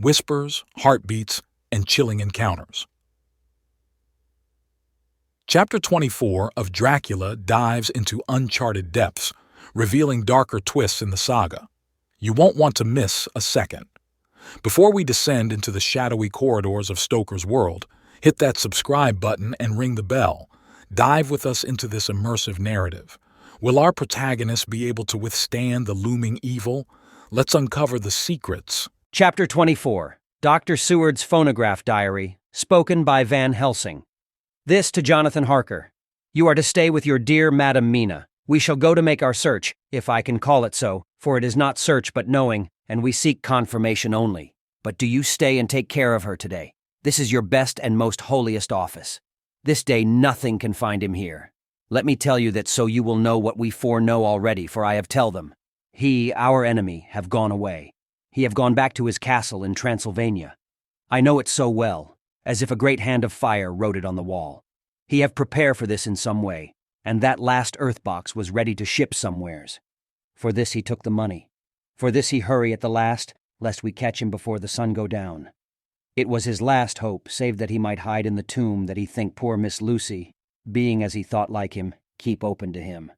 whispers, heartbeats, and chilling encounters. Chapter 24 of Dracula dives into uncharted depths, revealing darker twists in the saga. You won't want to miss a second. Before we descend into the shadowy corridors of Stoker's world, hit that subscribe button and ring the bell. Dive with us into this immersive narrative. Will our protagonists be able to withstand the looming evil? Let's uncover the secrets. Chapter 24. Dr. Seward's Phonograph Diary, spoken by Van Helsing. This to Jonathan Harker. You are to stay with your dear Madam Mina. We shall go to make our search, if I can call it so, for it is not search but knowing, and we seek confirmation only. But do you stay and take care of her today. This is your best and most holiest office. This day nothing can find him here. Let me tell you that so you will know what we foreknow already, for I have tell them. He, our enemy, have gone away. He have gone back to his castle in Transylvania. I know it so well, as if a great hand of fire wrote it on the wall. He have prepared for this in some way, and that last earth box was ready to ship somewheres. For this he took the money. For this he hurry at the last, lest we catch him before the sun go down. It was his last hope, save that he might hide in the tomb that he think poor Miss Lucy, being as he thought like him, keep open to him.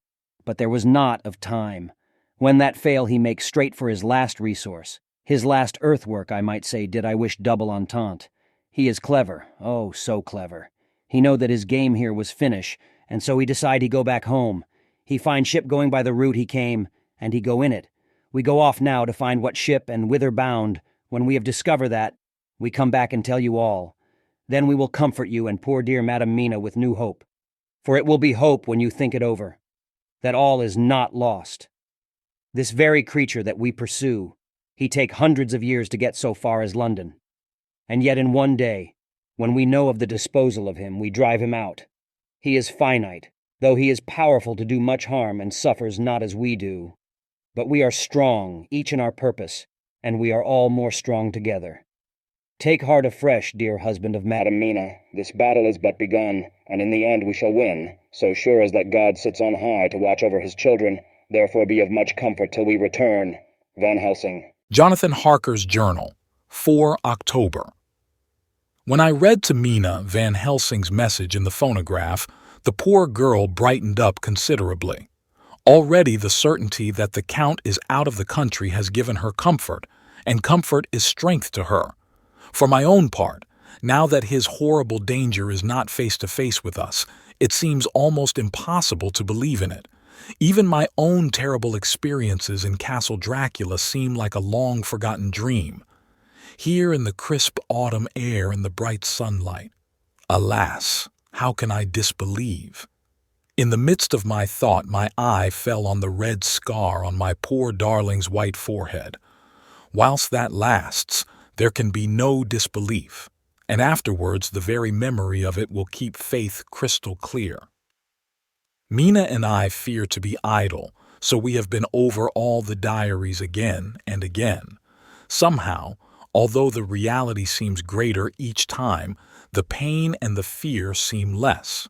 But there was naught of time. When that fail he makes straight for his last resource. His last earthwork, I might say, did I wish double entente. He is clever, oh, so clever. He know that his game here was finish, and so he decide he go back home. He find ship going by the route he came, and he go in it. We go off now to find what ship and whither bound. When we have discovered that, we come back and tell you all. Then we will comfort you and poor dear Madam Mina with new hope. For it will be hope when you think it over, that all is not lost. This very creature that we pursue, he take hundreds of years to get so far as London. And yet in one day, when we know of the disposal of him, we drive him out. He is finite, though he is powerful to do much harm and suffers not as we do. But we are strong, each in our purpose, and we are all more strong together. Take heart afresh, dear husband of Madam Mina. This battle is but begun, and in the end we shall win, so sure as that God sits on high to watch over his children. Therefore be of much comfort till we return. Van Helsing. Jonathan Harker's Journal, 4 October. When I read to Mina Van Helsing's message in the phonograph, the poor girl brightened up considerably. Already the certainty that the Count is out of the country has given her comfort, and comfort is strength to her. For my own part, now that his horrible danger is not face to face with us, it seems almost impossible to believe in it. Even my own terrible experiences in Castle Dracula seem like a long-forgotten dream. Here in the crisp autumn air and the bright sunlight, alas, how can I disbelieve? In the midst of my thought, my eye fell on the red scar on my poor darling's white forehead. Whilst that lasts, there can be no disbelief, and afterwards the very memory of it will keep faith crystal clear. Mina and I fear to be idle, so we have been over all the diaries again and again. Somehow, although the reality seems greater each time, the pain and the fear seem less.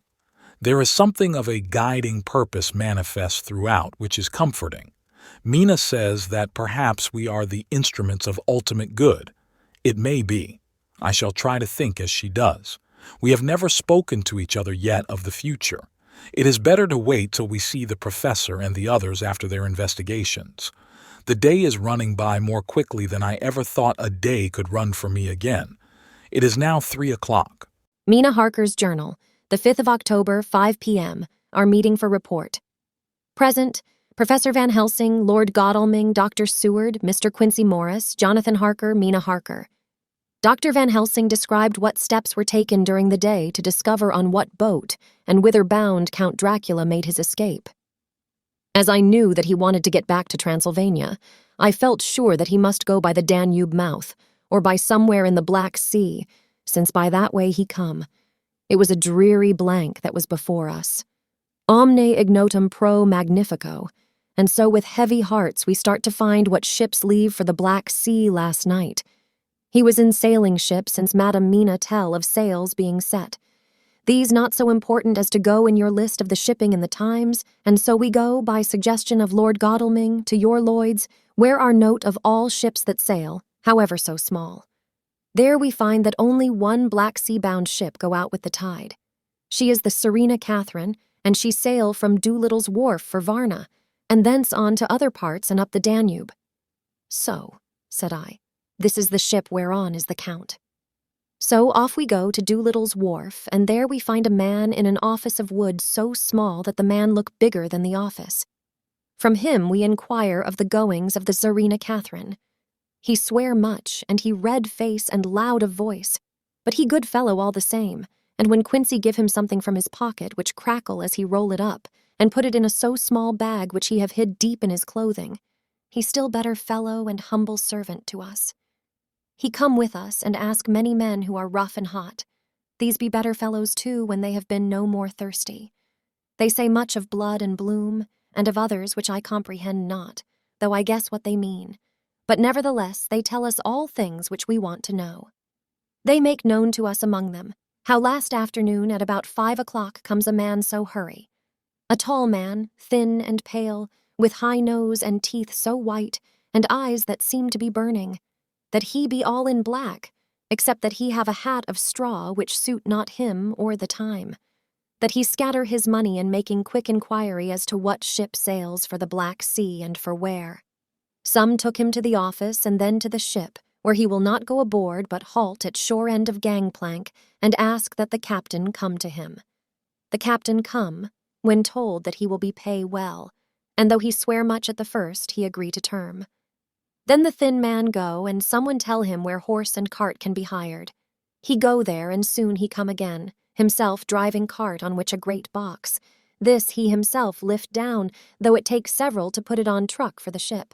There is something of a guiding purpose manifest throughout, which is comforting. Mina says that perhaps we are the instruments of ultimate good. It may be. I shall try to think as she does. We have never spoken to each other yet of the future. It is better to wait till we see the professor and the others after their investigations. The day is running by more quickly than I ever thought a day could run for me again. It is now 3 o'clock. Mina Harker's Journal, the 5th of October, 5 p.m., our meeting for report. Present, Professor Van Helsing, Lord Godalming, Dr. Seward, Mr. Quincy Morris, Jonathan Harker, Mina Harker. Dr. Van Helsing described what steps were taken during the day to discover on what boat and whither bound Count Dracula made his escape. As I knew that he wanted to get back to Transylvania, I felt sure that he must go by the Danube mouth, or by somewhere in the Black Sea, since by that way he come. It was a dreary blank that was before us. Omne ignotum pro magnifico, and so with heavy hearts we start to find what ships leave for the Black Sea last night. He was in sailing ship since Madam Mina tell of sails being set. These not so important as to go in your list of the shipping in the Times, and so we go, by suggestion of Lord Godalming, to your Lloyd's, where are note of all ships that sail, however so small. There we find that only one Black Sea-bound ship go out with the tide. She is the Serena Catherine, and she sail from Doolittle's wharf for Varna, and thence on to other parts and up the Danube. So, said I, this is the ship whereon is the Count. So off we go to Doolittle's wharf, and there we find a man in an office of wood so small that the man looked bigger than the office. From him we inquire of the goings of the Serena Catherine. He swear much, and he red face and loud of voice, but he good fellow all the same, and when Quincy give him something from his pocket which crackle as he roll it up, and put it in a so small bag which he have hid deep in his clothing, he still better fellow and humble servant to us. He come with us and ask many men who are rough and hot. These be better fellows too when they have been no more thirsty. They say much of blood and bloom, and of others which I comprehend not, though I guess what they mean. But nevertheless they tell us all things which we want to know. They make known to us among them how last afternoon at about 5 o'clock comes a man so hurry. A tall man, thin and pale, with high nose and teeth so white, and eyes that seem to be burning, that he be all in black, except that he have a hat of straw which suit not him or the time, that he scatter his money in making quick inquiry as to what ship sails for the Black Sea and for where. Some took him to the office and then to the ship, where he will not go aboard but halt at shore end of gangplank and ask that the captain come to him. The captain come, when told that he will be pay well, and though he swear much at the first, he agree to term. Then the thin man go, and someone tell him where horse and cart can be hired. He go there, and soon he come again, himself driving cart on which a great box. This he himself lift down, though it take several to put it on truck for the ship.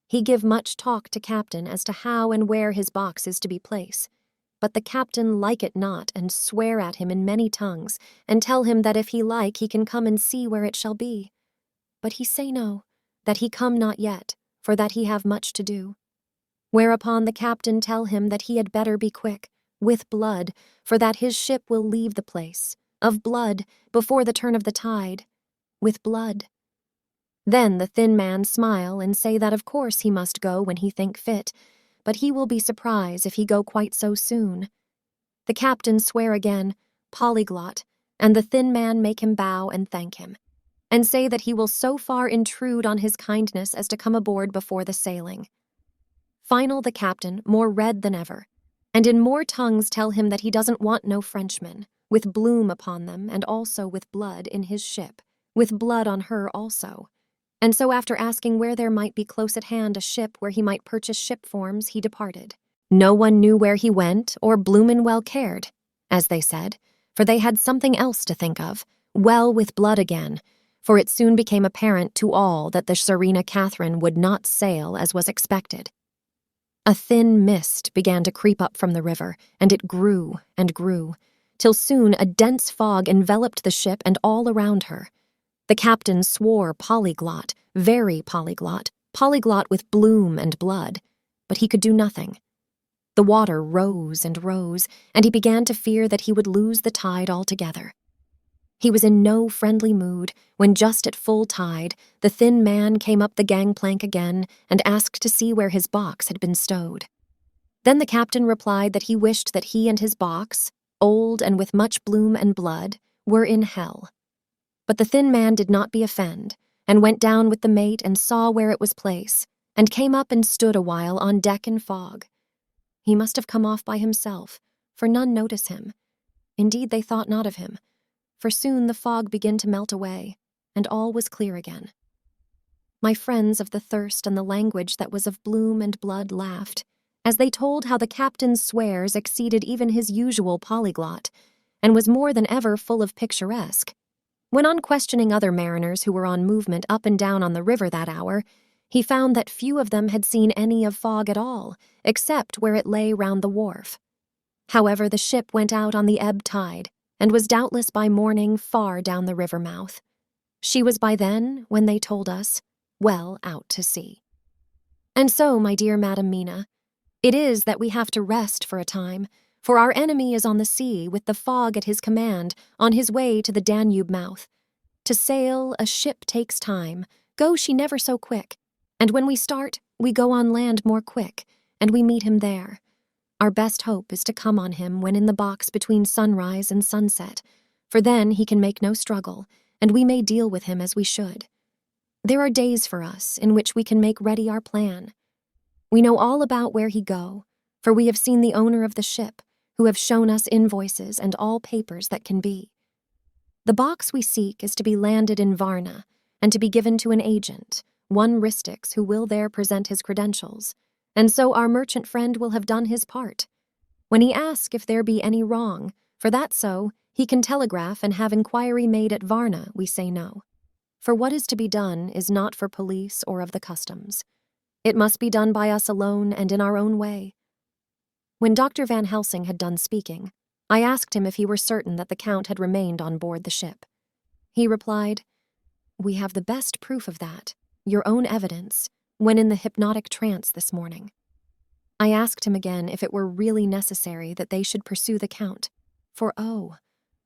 He give much talk to captain as to how and where his box is to be placed. But the captain like it not, and swear at him in many tongues, and tell him that if he like he can come and see where it shall be. But he say no, that he come not yet, for that he have much to do. Whereupon the captain tell him that he had better be quick, with blood, for that his ship will leave the place, of blood, before the turn of the tide, with blood. Then the thin man smile and say that of course he must go when he think fit, but he will be surprised if he go quite so soon. The captain swear again, polyglot, and the thin man make him bow and thank him, and say that he will so far intrude on his kindness as to come aboard before the sailing. Final the captain, more red than ever, and in more tongues tell him that he doesn't want no Frenchmen, with bloom upon them and also with blood in his ship, with blood on her also. And so after asking where there might be close at hand a ship where he might purchase ship forms, he departed. No one knew where he went, or bloomin' well cared, as they said, for they had something else to think of, well with blood again, for it soon became apparent to all that the Serena Catherine would not sail as was expected. A thin mist began to creep up from the river, and it grew and grew, till soon a dense fog enveloped the ship and all around her. The captain swore polyglot, very polyglot, polyglot with bloom and blood, but he could do nothing. The water rose and rose, and he began to fear that he would lose the tide altogether. He was in no friendly mood when just at full tide the thin man came up the gangplank again and asked to see where his box had been stowed. Then the captain replied that he wished that he and his box, old and with much bloom and blood, were in hell. But the thin man did not be offend, and went down with the mate and saw where it was placed, and came up and stood a while on deck in fog. He must have come off by himself, for none notice him. Indeed, they thought not of him, for soon the fog began to melt away, and all was clear again. My friends of the thirst and the language that was of bloom and blood laughed, as they told how the captain's swears exceeded even his usual polyglot, and was more than ever full of picturesque. When on questioning other mariners who were on movement up and down on the river that hour, he found that few of them had seen any of fog at all, except where it lay round the wharf. However, the ship went out on the ebb tide, and was doubtless by morning far down the river mouth. She was by then, when they told us, well out to sea. And so, my dear Madam Mina, it is that we have to rest for a time, for our enemy is on the sea with the fog at his command on his way to the Danube mouth. To sail, a ship takes time, go she never so quick, and when we start, we go on land more quick, and we meet him there. Our best hope is to come on him when in the box between sunrise and sunset, for then he can make no struggle, and we may deal with him as we should. There are days for us in which we can make ready our plan. We know all about where he go, for we have seen the owner of the ship, who have shown us invoices and all papers that can be. The box we seek is to be landed in Varna, and to be given to an agent, one Ristix, who will there present his credentials, and so our merchant friend will have done his part. When he asks if there be any wrong, for that so, he can telegraph and have inquiry made at Varna, we say no. For what is to be done is not for police or of the customs. It must be done by us alone and in our own way. When Dr. Van Helsing had done speaking, I asked him if he were certain that the Count had remained on board the ship. He replied, "We have the best proof of that, your own evidence, when in the hypnotic trance this morning." I asked him again if it were really necessary that they should pursue the Count, for oh,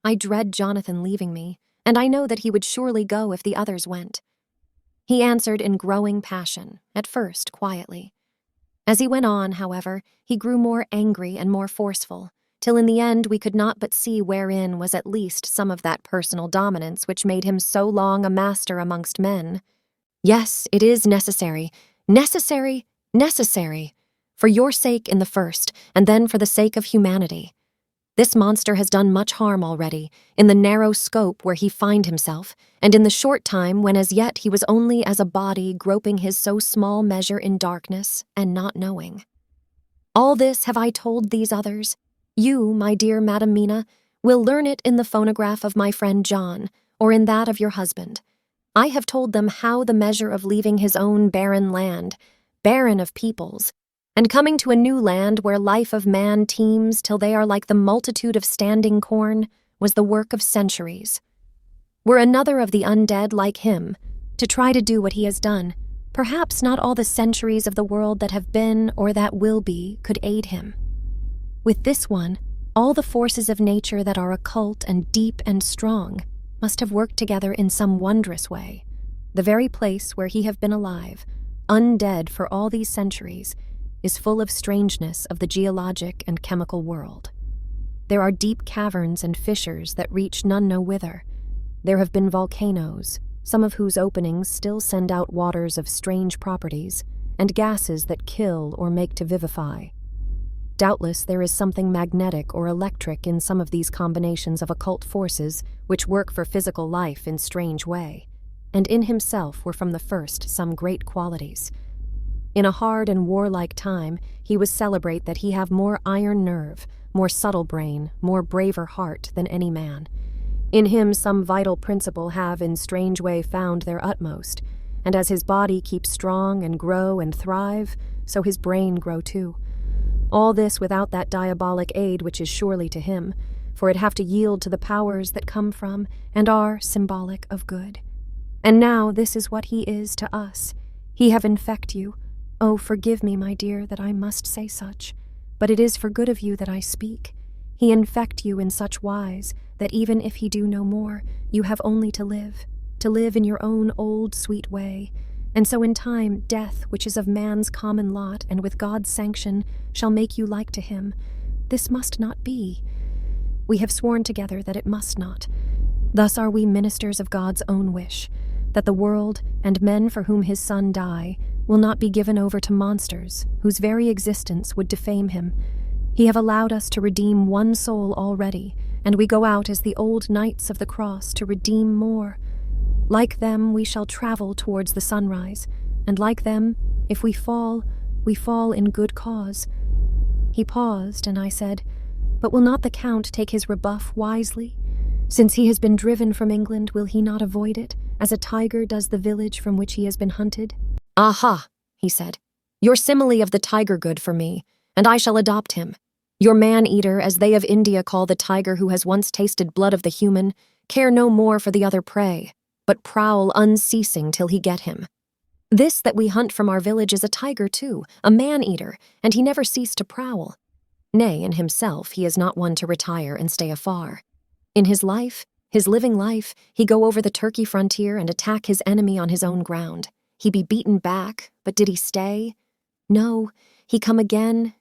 I dread Jonathan leaving me, and I know that he would surely go if the others went. He answered in growing passion, at first quietly. As he went on, however, he grew more angry and more forceful, till in the end we could not but see wherein was at least some of that personal dominance which made him so long a master amongst men. Yes, it is necessary, necessary, necessary, for your sake in the first, and then for the sake of humanity. This monster has done much harm already, in the narrow scope where he find himself, and in the short time when as yet he was only as a body groping his so small measure in darkness and not knowing. All this have I told these others. You, my dear Madam Mina, will learn it in the phonograph of my friend John, or in that of your husband. I have told them how the measure of leaving his own barren land, barren of peoples, and coming to a new land where life of man teems till they are like the multitude of standing corn, was the work of centuries. Were another of the undead like him, to try to do what he has done, perhaps not all the centuries of the world that have been or that will be could aid him. With this one, all the forces of nature that are occult and deep and strong must have worked together in some wondrous way. The very place where he have been alive, undead for all these centuries, is full of strangeness of the geologic and chemical world. There are deep caverns and fissures that reach none know whither. There have been volcanoes, some of whose openings still send out waters of strange properties, and gases that kill or make to vivify. Doubtless there is something magnetic or electric in some of these combinations of occult forces which work for physical life in strange way, and in himself were from the first some great qualities. In a hard and warlike time, he was celebrate that he have more iron nerve, more subtle brain, more braver heart than any man. In him some vital principle have in strange way found their utmost, and as his body keeps strong and grow and thrive, so his brain grow too. All this without that diabolic aid which is surely to him, for it have to yield to the powers that come from and are symbolic of good. And now this is what he is to us. He have infect you. Oh, forgive me, my dear, that I must say such, but it is for good of you that I speak. He infect you in such wise that even if he do no more, you have only to live in your own old sweet way, and so in time death, which is of man's common lot and with God's sanction, shall make you like to him. This must not be. We have sworn together that it must not. Thus are we ministers of God's own wish, that the world and men for whom his Son die will not be given over to monsters whose very existence would defame him. He have allowed us to redeem one soul already, and we go out as the old knights of the cross to redeem more. Like them we shall travel towards the sunrise, and like them, if we fall in good cause. He paused, and I said, "But will not the Count take his rebuff wisely? Since he has been driven from England, will he not avoid it, as a tiger does the village from which he has been hunted?" "Aha," he said, "your simile of the tiger good for me, and I shall adopt him. Your man-eater, as they of India call the tiger who has once tasted blood of the human, care no more for the other prey, but prowl unceasing till he get him. This that we hunt from our village is a tiger too, a man-eater, and he never ceased to prowl. Nay, in himself he is not one to retire and stay afar. In his life, his living life, he go over the Turkey frontier and attack his enemy on his own ground. He be beaten back, but did he stay? No, he come again,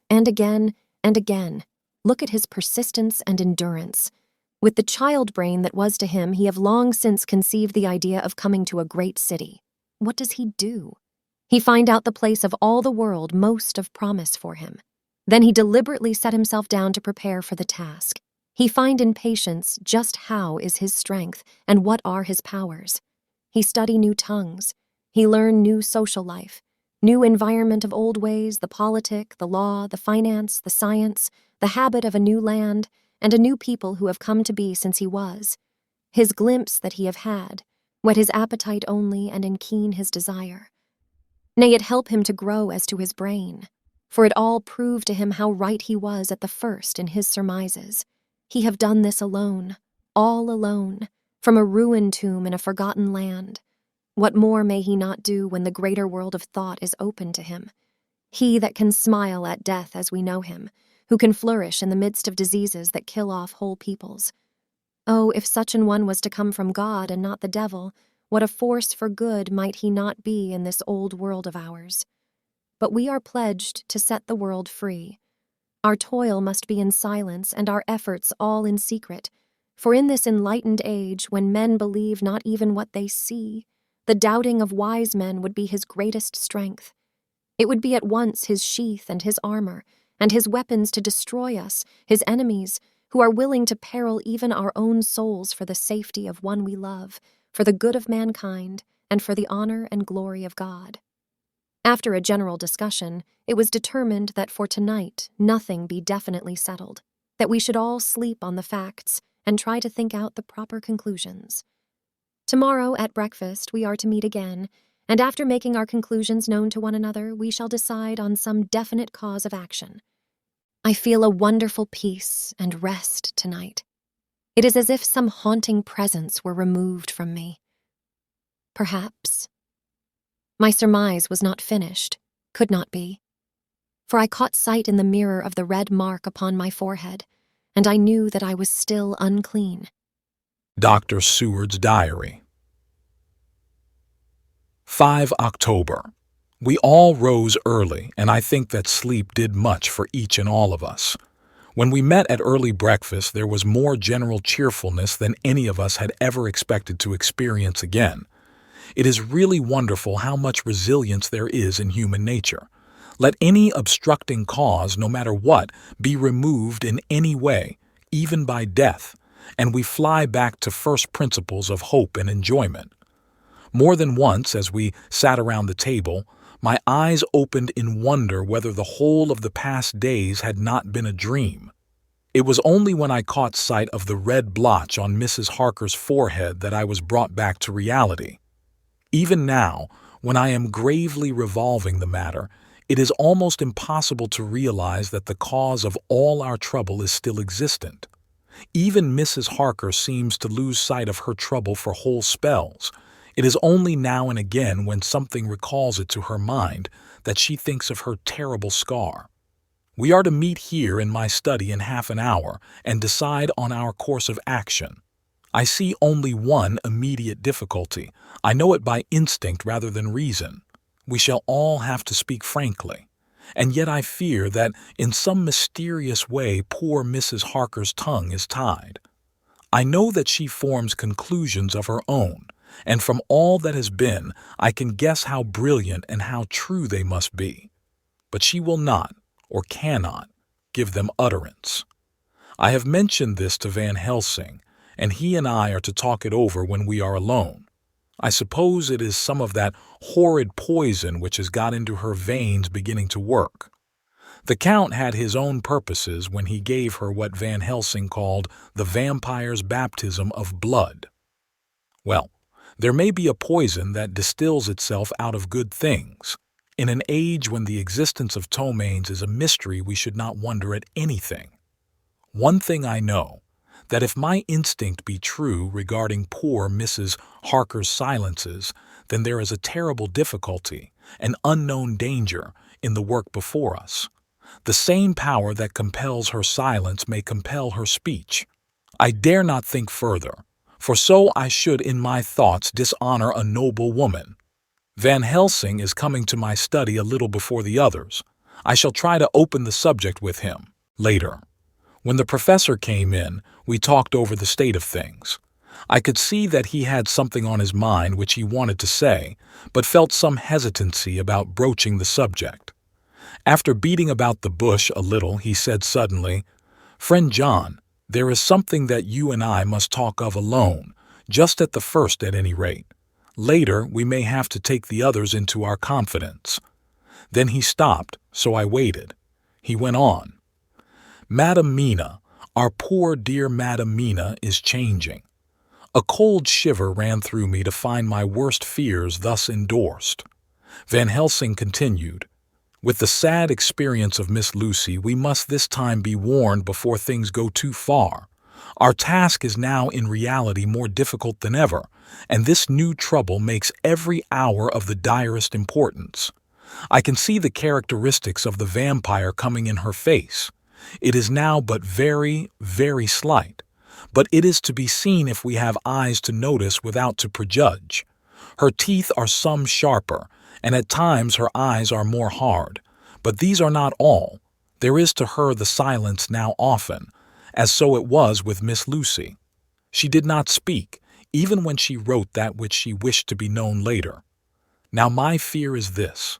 And again, look at his persistence and endurance. With the child brain that was to him, he have long since conceived the idea of coming to a great city. What does he do? He find out the place of all the world most of promise for him. Then he deliberately set himself down to prepare for the task. He find in patience just how is his strength and what are his powers. He study new tongues. He learn new social life, new environment of old ways, the politic, the law, the finance, the science, the habit of a new land, and a new people who have come to be since he was. His glimpse that he have had, whet his appetite only and enkeen his desire. Nay, it help him to grow as to his brain, for it all proved to him how right he was at the first in his surmises. He have done this alone, all alone, from a ruined tomb in a forgotten land. What more may he not do when the greater world of thought is open to him? He that can smile at death as we know him, who can flourish in the midst of diseases that kill off whole peoples. Oh, if such an one was to come from God and not the devil, what a force for good might he not be in this old world of ours. But we are pledged to set the world free. Our toil must be in silence and our efforts all in secret, for in this enlightened age, when men believe not even what they see, the doubting of wise men would be his greatest strength. It would be at once his sheath and his armor, and his weapons to destroy us, his enemies, who are willing to peril even our own souls for the safety of one we love, for the good of mankind, and for the honor and glory of God. After a general discussion, it was determined that for tonight nothing be definitely settled, that we should all sleep on the facts and try to think out the proper conclusions. Tomorrow at breakfast we are to meet again, and after making our conclusions known to one another, we shall decide on some definite cause of action. I feel a wonderful peace and rest tonight. It is as if some haunting presence were removed from me. Perhaps. My surmise was not finished, could not be, for I caught sight in the mirror of the red mark upon my forehead, and I knew that I was still unclean. Dr. Seward's Diary. 5 October. We all rose early, and I think that sleep did much for each and all of us. When we met at early breakfast, there was more general cheerfulness than any of us had ever expected to experience again. It is really wonderful how much resilience there is in human nature. Let any obstructing cause, no matter what, be removed in any way, even by death, and we fly back to first principles of hope and enjoyment. More than once, as we sat around the table, my eyes opened in wonder whether the whole of the past days had not been a dream. It was only when I caught sight of the red blotch on Mrs. Harker's forehead that I was brought back to reality. Even now, when I am gravely revolving the matter, it is almost impossible to realize that the cause of all our trouble is still existent. Even Mrs. Harker seems to lose sight of her trouble for whole spells. It is only now and again when something recalls it to her mind that she thinks of her terrible scar. We are to meet here in my study in half an hour and decide on our course of action. I see only one immediate difficulty. I know it by instinct rather than reason. We shall all have to speak frankly. And yet I fear that in some mysterious way poor Mrs. Harker's tongue is tied. I know that she forms conclusions of her own, and from all that has been, I can guess how brilliant and how true they must be. But she will not, or cannot, give them utterance. I have mentioned this to Van Helsing, and he and I are to talk it over when we are alone. I suppose it is some of that horrid poison which has got into her veins beginning to work. The Count had his own purposes when he gave her what Van Helsing called the vampire's baptism of blood. Well, there may be a poison that distills itself out of good things. In an age when the existence of ptomaines is a mystery, we should not wonder at anything. One thing I know, that if my instinct be true regarding poor Mrs. Harker's silences, then there is a terrible difficulty, an unknown danger, in the work before us. The same power that compels her silence may compel her speech. I dare not think further, for so I should in my thoughts dishonor a noble woman. Van Helsing is coming to my study a little before the others. I shall try to open the subject with him. Later, when the professor came in, we talked over the state of things. I could see that he had something on his mind which he wanted to say, but felt some hesitancy about broaching the subject. After beating about the bush a little, he said suddenly, "Friend John, there is something that you and I must talk of alone, just at the first at any rate. Later, we may have to take the others into our confidence." Then he stopped, so I waited. He went on. "Madam Mina, our poor dear Madam Mina is changing." A cold shiver ran through me to find my worst fears thus endorsed. Van Helsing continued, "With the sad experience of Miss Lucy, we must this time be warned before things go too far. Our task is now in reality more difficult than ever, and this new trouble makes every hour of the direst importance. I can see the characteristics of the vampire coming in her face. It is now but very, very slight, but it is to be seen if we have eyes to notice without to prejudge. Her teeth are some sharper, and at times her eyes are more hard, but these are not all. There is to her the silence now often, as so it was with Miss Lucy. She did not speak, even when she wrote that which she wished to be known later. Now my fear is this: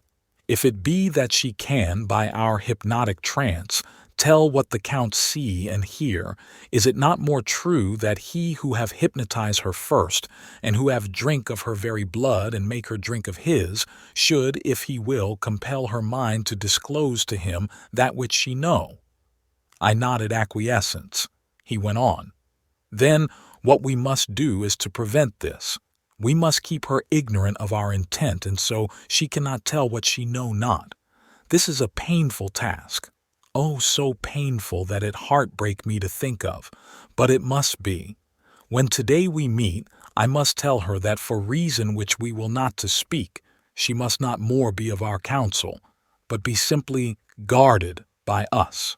if it be that she can, by our hypnotic trance, tell what the Count see and hear, is it not more true that he who have hypnotized her first, and who have drink of her very blood and make her drink of his, should, if he will, compel her mind to disclose to him that which she know?" I nodded acquiescence. He went on. "Then what we must do is to prevent this. We must keep her ignorant of our intent, and so she cannot tell what she know not. This is a painful task. Oh, so painful that it heartbreak me to think of, but it must be. When today we meet, I must tell her that for reason which we will not to speak, she must not more be of our counsel, but be simply guarded by us."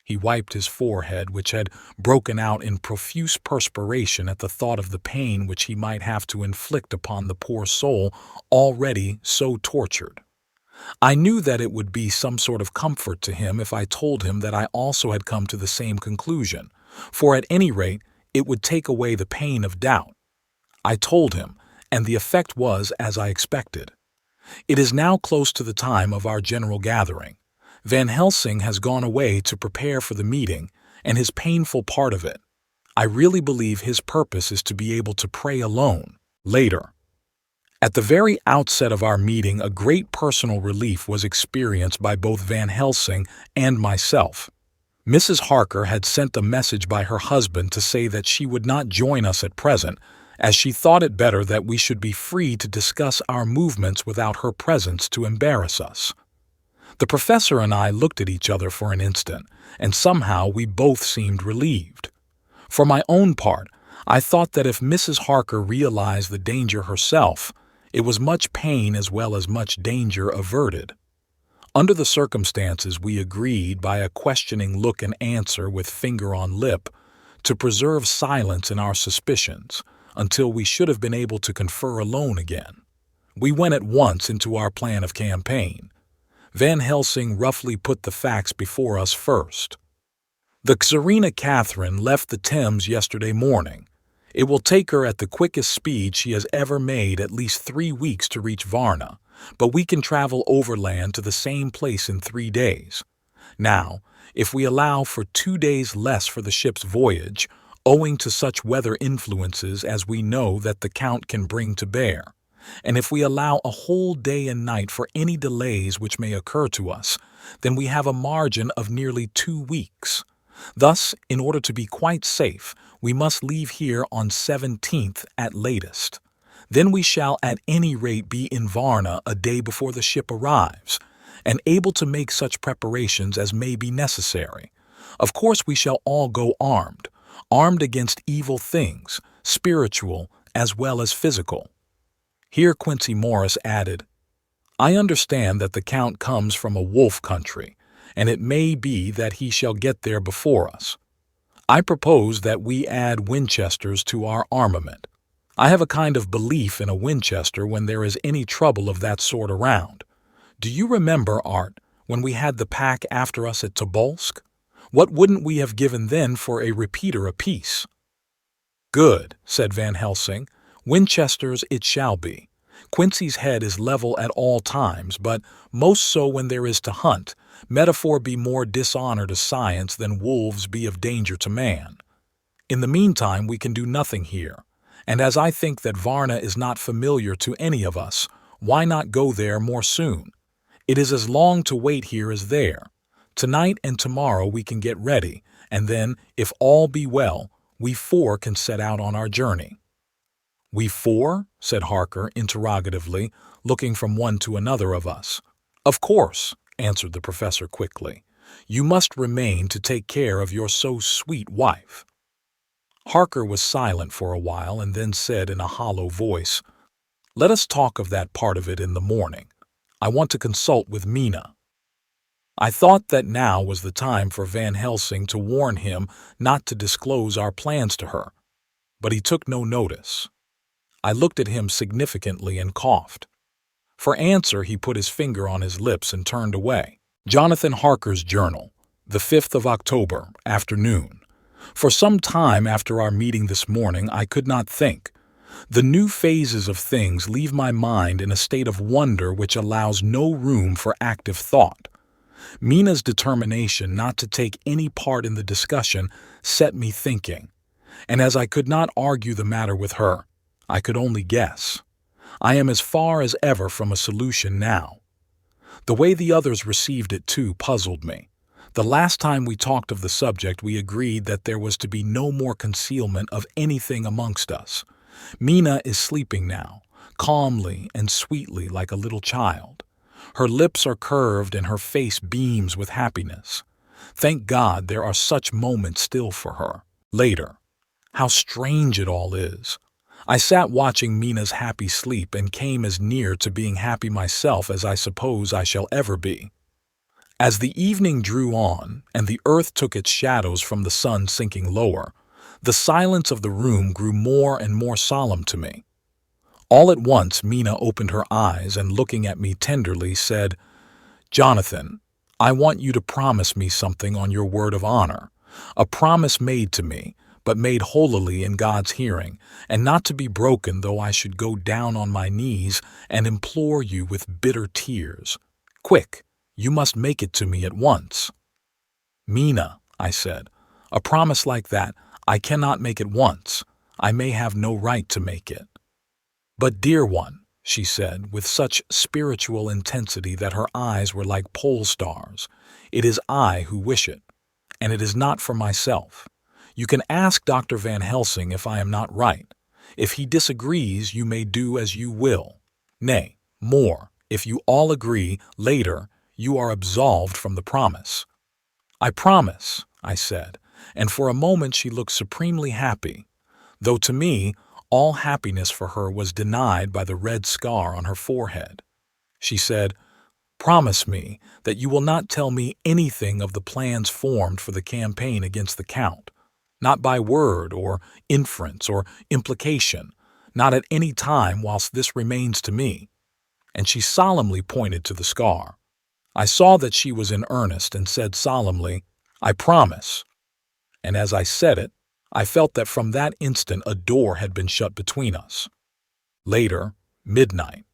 He wiped his forehead, which had broken out in profuse perspiration at the thought of the pain which he might have to inflict upon the poor soul already so tortured. I knew that it would be some sort of comfort to him if I told him that I also had come to the same conclusion, for at any rate it would take away the pain of doubt. I told him, and the effect was as I expected. It is now close to the time of our general gathering. Van Helsing has gone away to prepare for the meeting, and his painful part of it. I really believe his purpose is to be able to pray alone, later. At the very outset of our meeting, a great personal relief was experienced by both Van Helsing and myself. Mrs. Harker had sent a message by her husband to say that she would not join us at present, as she thought it better that we should be free to discuss our movements without her presence to embarrass us. The professor and I looked at each other for an instant, and somehow we both seemed relieved. For my own part, I thought that if Mrs. Harker realized the danger herself, it was much pain as well as much danger averted. Under the circumstances, we agreed, by a questioning look and answer with finger on lip, to preserve silence in our suspicions until we should have been able to confer alone again. We went at once into our plan of campaign. Van Helsing roughly put the facts before us first. The Tsarina Catherine left the Thames yesterday morning. It will take her at the quickest speed she has ever made at least 3 weeks to reach Varna, but we can travel overland to the same place in 3 days. Now, if we allow for 2 days less for the ship's voyage, owing to such weather influences as we know that the Count can bring to bear, and if we allow a whole day and night for any delays which may occur to us, then we have a margin of nearly 2 weeks. Thus, in order to be quite safe, we must leave here on 17th at latest. Then we shall at any rate be in Varna a day before the ship arrives, and able to make such preparations as may be necessary. Of course we shall all go armed against evil things, spiritual as well as physical. Here Quincy Morris added, "I understand that the Count comes from a wolf country, and it may be that he shall get there before us. I propose that we add Winchesters to our armament. I have a kind of belief in a Winchester when there is any trouble of that sort around. Do you remember, Art, when we had the pack after us at Tobolsk? What wouldn't we have given then for a repeater apiece? Good, said Van Helsing. Winchesters it shall be. Quincy's head is level at all times, but most so when there is to hunt. Metaphor be more dishonor to science than wolves be of danger to man. In the meantime we can do nothing here, and as I think that Varna is not familiar to any of us, why not go there more soon? It is as long to wait here as there. Tonight and tomorrow we can get ready, and then, if all be well, we four can set out on our journey. We four? Said Harker interrogatively, looking from one to another of us. Of course, answered the professor quickly. You must remain to take care of your so sweet wife. Harker was silent for a while and then said in a hollow voice, Let us talk of that part of it in the morning. I want to consult with Mina. I thought that now was the time for Van Helsing to warn him not to disclose our plans to her, but he took no notice. I looked at him significantly and coughed. For answer he put his finger on his lips and turned away. Jonathan Harker's Journal, the 5th of October, afternoon. For some time after our meeting this morning I could not think. The new phases of things leave my mind in a state of wonder which allows no room for active thought. Mina's determination not to take any part in the discussion set me thinking, and as I could not argue the matter with her, I could only guess. I am as far as ever from a solution now. The way the others received it, too, puzzled me. The last time we talked of the subject we agreed that there was to be no more concealment of anything amongst us. Mina is sleeping now, calmly and sweetly like a little child. Her lips are curved and her face beams with happiness. Thank God there are such moments still for her. Later. How strange it all is. I sat watching Mina's happy sleep and came as near to being happy myself as I suppose I shall ever be. As the evening drew on and the earth took its shadows from the sun sinking lower, the silence of the room grew more and more solemn to me. All at once Mina opened her eyes and looking at me tenderly said, Jonathan, I want you to promise me something on your word of honor, a promise made to me, but made holily in God's hearing, and not to be broken though I should go down on my knees and implore you with bitter tears. Quick, you must make it to me at once. Mina, I said, a promise like that I cannot make at once. I may have no right to make it. But dear one, she said, with such spiritual intensity that her eyes were like pole stars, it is I who wish it, and it is not for myself. You can ask Dr. Van Helsing if I am not right. If he disagrees, you may do as you will. Nay, more, if you all agree, later, you are absolved from the promise. I promise, I said, and for a moment she looked supremely happy, though to me, all happiness for her was denied by the red scar on her forehead. She said, Promise me that you will not tell me anything of the plans formed for the campaign against the Count. Not by word or inference or implication, not at any time whilst this remains to me. And she solemnly pointed to the scar. I saw that she was in earnest and said solemnly, I promise. And as I said it, I felt that from that instant a door had been shut between us. Later, midnight.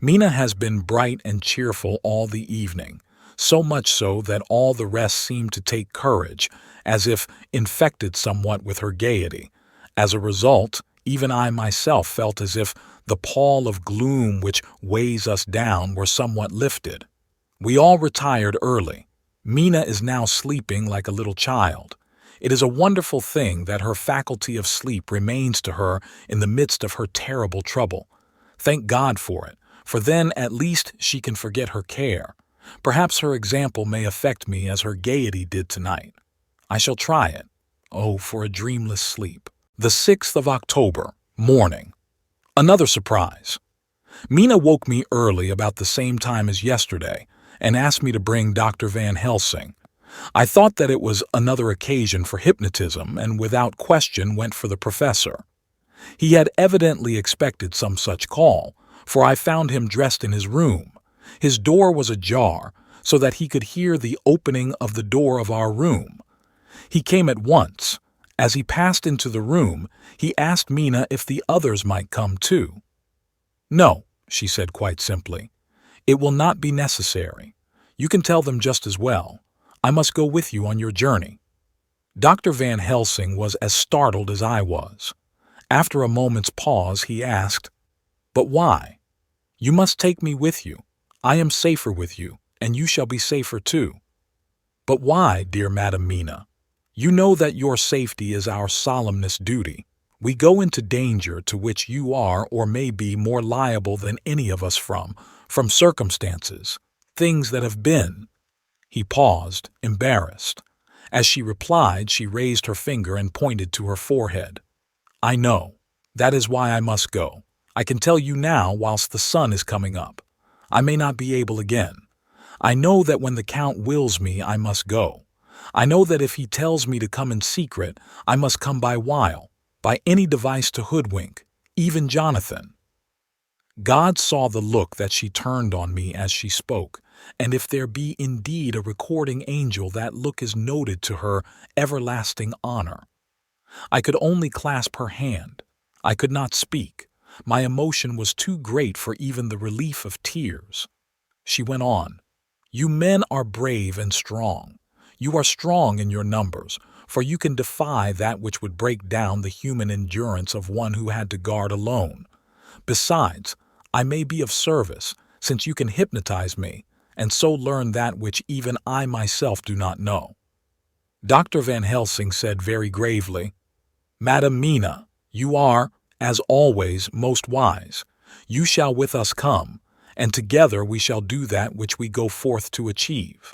Mina has been bright and cheerful all the evening, so much so that all the rest seemed to take courage, as if infected somewhat with her gaiety. As a result, even I myself felt as if the pall of gloom which weighs us down were somewhat lifted. We all retired early. Mina is now sleeping like a little child. It is a wonderful thing that her faculty of sleep remains to her in the midst of her terrible trouble. Thank God for it, for then at least she can forget her care. Perhaps her example may affect me as her gaiety did tonight. I shall try it. Oh, for a dreamless sleep. The 6th of October, morning. Another surprise. Mina woke me early about the same time as yesterday and asked me to bring Dr. Van Helsing. I thought that it was another occasion for hypnotism and without question went for the professor. He had evidently expected some such call, for I found him dressed in his room. His door was ajar, so that he could hear the opening of the door of our room, He came at once. As he passed into the room, he asked Mina if the others might come too. "No," she said quite simply. "It will not be necessary. You can tell them just as well. I must go with you on your journey." Dr. Van Helsing was as startled as I was. After a moment's pause, he asked, "But why? You must take me with you. I am safer with you, and you shall be safer too." "But why, dear Madam Mina? You know that your safety is our solemnest duty. We go into danger to which you are or may be more liable than any of us from circumstances, things that have been." He paused, embarrassed. As she replied, she raised her finger and pointed to her forehead. "I know. That is why I must go. I can tell you now whilst the sun is coming up. I may not be able again. I know that when the Count wills me, I must go. I know that if he tells me to come in secret, I must come by wile, by any device to hoodwink, even Jonathan." God saw the look that she turned on me as she spoke, and if there be indeed a recording angel, that look is noted to her everlasting honor. I could only clasp her hand. I could not speak. My emotion was too great for even the relief of tears. She went on, "You men are brave and strong. You are strong in your numbers, for you can defy that which would break down the human endurance of one who had to guard alone. Besides, I may be of service, since you can hypnotize me, and so learn that which even I myself do not know." Dr. Van Helsing said very gravely, "Madam Mina, you are, as always, most wise. You shall with us come, and together we shall do that which we go forth to achieve."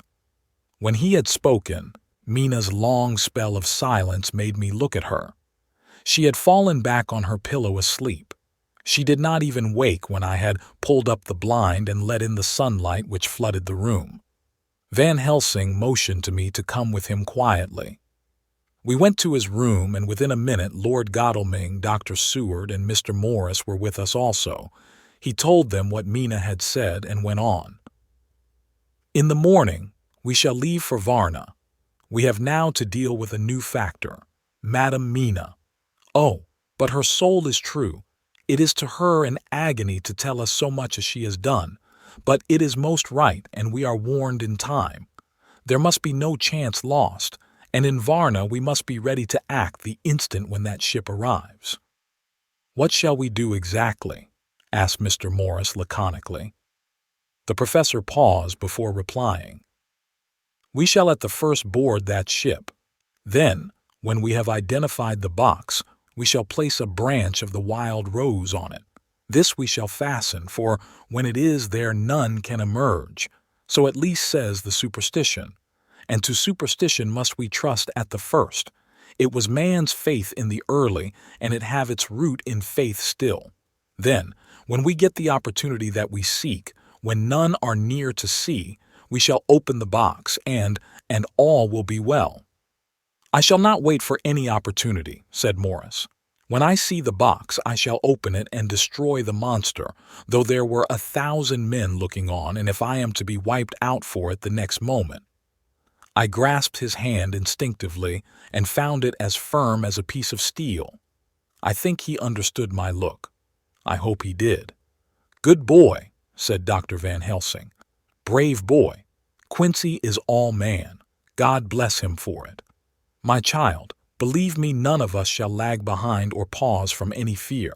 When he had spoken, Mina's long spell of silence made me look at her. She had fallen back on her pillow asleep. She did not even wake when I had pulled up the blind and let in the sunlight which flooded the room. Van Helsing motioned to me to come with him quietly. We went to his room, and within a minute Lord Godalming, Dr. Seward, and Mr. Morris were with us also. He told them what Mina had said and went on. "In the morning, we shall leave for Varna. We have now to deal with a new factor, Madam Mina. Oh, but her soul is true. It is to her an agony to tell us so much as she has done, but it is most right, and we are warned in time. There must be no chance lost, and in Varna we must be ready to act the instant when that ship arrives." "What shall we do exactly?" asked Mr. Morris laconically. The professor paused before replying. "We shall at the first board that ship. Then, when we have identified the box, we shall place a branch of the wild rose on it. This we shall fasten, for when it is there none can emerge, so at least says the superstition. And to superstition must we trust at the first. It was man's faith in the early, and it have its root in faith still. Then, when we get the opportunity that we seek, when none are near to see, we shall open the box, and all will be well." "I shall not wait for any opportunity," said Morris. "When I see the box, I shall open it and destroy the monster, though there were 1,000 men looking on, and if I am to be wiped out for it the next moment." I grasped his hand instinctively and found it as firm as a piece of steel. I think he understood my look. I hope he did. "Good boy," said Dr. Van Helsing. "Brave boy. Quincy is all man. God bless him for it. My child, believe me, none of us shall lag behind or pause from any fear.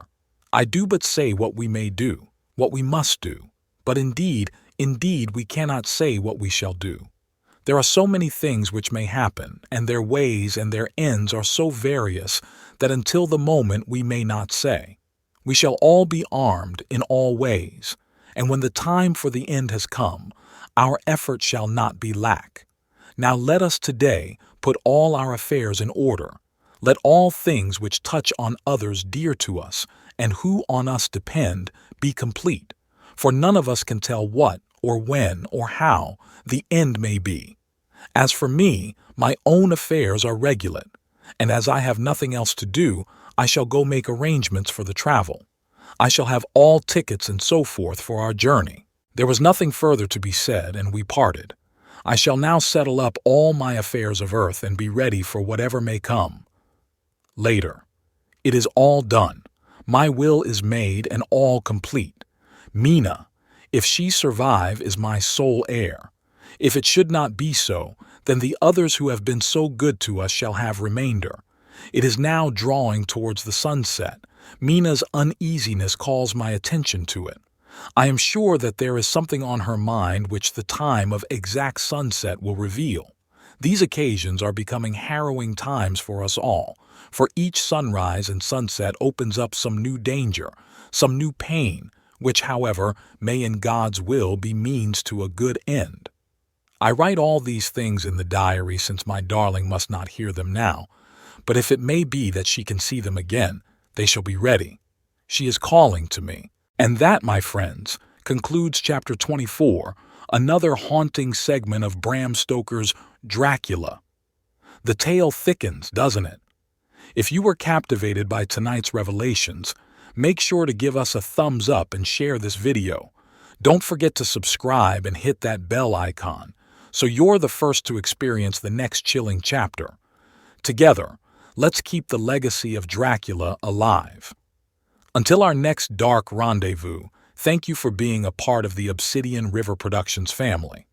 I do but say what we may do, what we must do, but indeed, we cannot say what we shall do. There are so many things which may happen, and their ways and their ends are so various that until the moment we may not say. We shall all be armed in all ways, and when the time for the end has come, our effort shall not be lack. Now let us today put all our affairs in order. Let all things which touch on others dear to us, and who on us depend, be complete, for none of us can tell what, or when, or how, the end may be. As for me, my own affairs are regulate, and as I have nothing else to do, I shall go make arrangements for the travel. I shall have all tickets and so forth for our journey." There was nothing further to be said, and we parted. I shall now settle up all my affairs of earth and be ready for whatever may come. Later. It is all done. My will is made and all complete. Mina, if she survive, is my sole heir. If it should not be so, then the others who have been so good to us shall have remainder. It is now drawing towards the sunset. Mina's uneasiness calls my attention to it. I am sure that there is something on her mind which the time of exact sunset will reveal. These occasions are becoming harrowing times for us all, for each sunrise and sunset opens up some new danger, some new pain, which, however, may in God's will be means to a good end. I write all these things in the diary since my darling must not hear them now, but if it may be that she can see them again, they shall be ready. She is calling to me. And that, my friends, concludes Chapter 24, another haunting segment of Bram Stoker's Dracula. The tale thickens, doesn't it? If you were captivated by tonight's revelations, make sure to give us a thumbs up and share this video. Don't forget to subscribe and hit that bell icon, so you're the first to experience the next chilling chapter. Together, let's keep the legacy of Dracula alive. Until our next dark rendezvous, thank you for being a part of the Obsidian River Productions family.